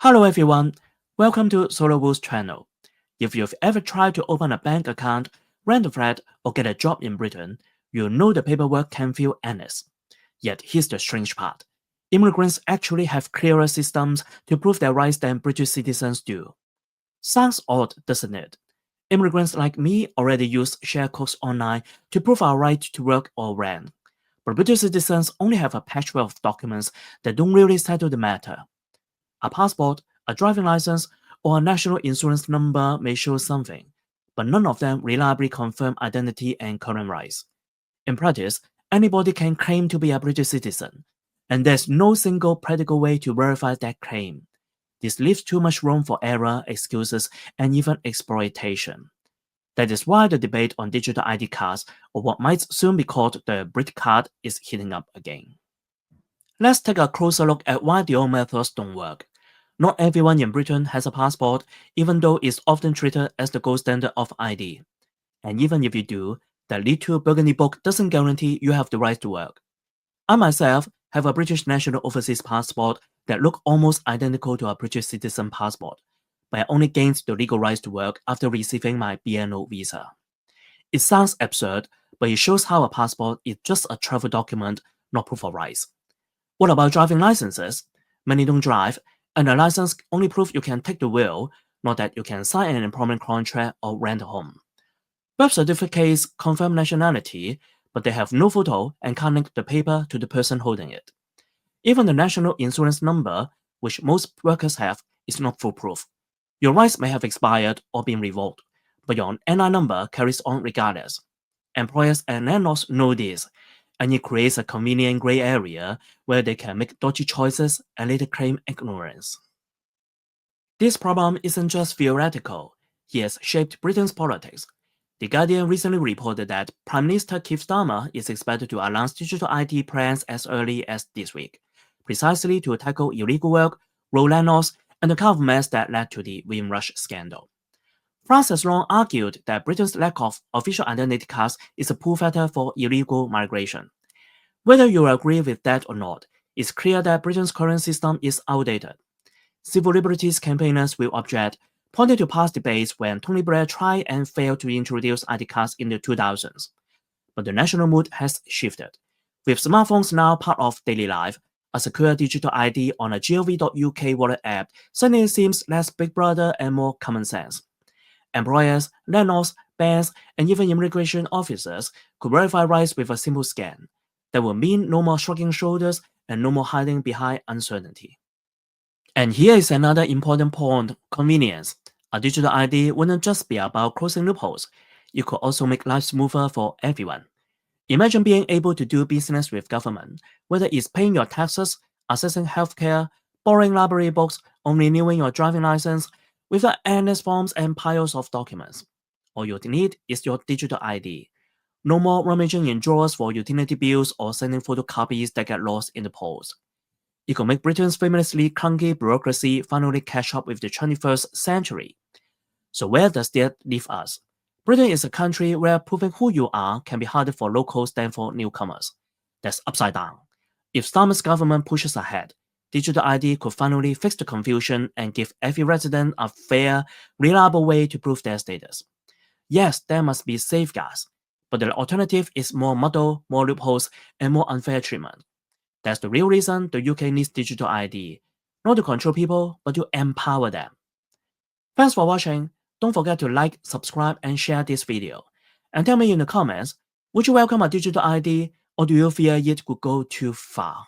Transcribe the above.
Hello everyone, welcome to SolarWolves channel. If you've ever tried to open a bank account, rent a flat, or get a job in Britain, you know the paperwork can feel endless. Yet here's the strange part. Immigrants actually have clearer systems to prove their rights than British citizens do. Sounds odd, doesn't it? Immigrants like me already use share codes online to prove our right to work or rent. But British citizens only have a patchwork of documents that don't really settle the matter. A passport, a driving license, or a national insurance number may show something, but none of them reliably confirm identity and current rights. In practice, anybody can claim to be a British citizen, and there's no single practical way to verify that claim. This leaves too much room for error, excuses, and even exploitation. That is why the debate on digital ID cards, or what might soon be called the Brit card, is heating up again. Let's take a closer look at why the old methods don't work. Not everyone in Britain has a passport, even though it's often treated as the gold standard of ID. And even if you do, the little burgundy book doesn't guarantee you have the right to work. I myself have a British national overseas passport that looks almost identical to a British citizen passport, but I only gained the legal rights to work after receiving my BNO visa. It sounds absurd, but it shows how a passport is just a travel document, not proof of rights. What about driving licenses? Many don't drive, and a license only proves you can take the wheel, not that you can sign an employment contract or rent a home. Birth certificates confirm nationality, but they have no photo and can't link the paper to the person holding it. Even the national insurance number, which most workers have, is not foolproof. Your rights may have expired or been revoked, but your NI number carries on regardless. Employers and landlords know this, and it creates a convenient gray area where they can make dodgy choices and later claim ignorance. This problem isn't just theoretical, it has shaped Britain's politics. The Guardian recently reported that Prime Minister Keir Starmer is expected to announce digital ID plans as early as this week, precisely to tackle illegal work, road landlords, and the kind of mess that led to the Windrush scandal. France has long argued that Britain's lack of official identity cards is a pull factor for illegal migration. Whether you agree with that or not, it's clear that Britain's current system is outdated. Civil liberties campaigners will object, pointing to past debates when Tony Blair tried and failed to introduce ID cards in the 2000s. But the national mood has shifted. With smartphones now part of daily life, a secure digital ID on a gov.uk wallet app suddenly seems less Big Brother and more common sense. Employers, landlords, banks, and even immigration officers could verify rights with a simple scan. That will mean no more shrugging shoulders and no more hiding behind uncertainty. And here is another important point: convenience. A digital ID wouldn't just be about closing loopholes, it could also make life smoother for everyone. Imagine being able to do business with government, whether it's paying your taxes, accessing healthcare, borrowing library books, or renewing your driving license, without endless forms and piles of documents. All you need is your digital ID. No more rummaging in drawers for utility bills or sending photocopies that get lost in the post. It could make Britain's famously clunky bureaucracy finally catch up with the 21st century. So where does that leave us? Britain is a country where proving who you are can be harder for locals than for newcomers. That's upside down. If Starmer's government pushes ahead, digital ID could finally fix the confusion and give every resident a fair, reliable way to prove their status. Yes, there must be safeguards, but the alternative is more muddle, more loopholes, and more unfair treatment. That's the real reason the UK needs digital ID, not to control people, but to empower them. Thanks for watching. Don't forget to like, subscribe, and share this video. And tell me in the comments, would you welcome a digital ID, or do you fear it could go too far?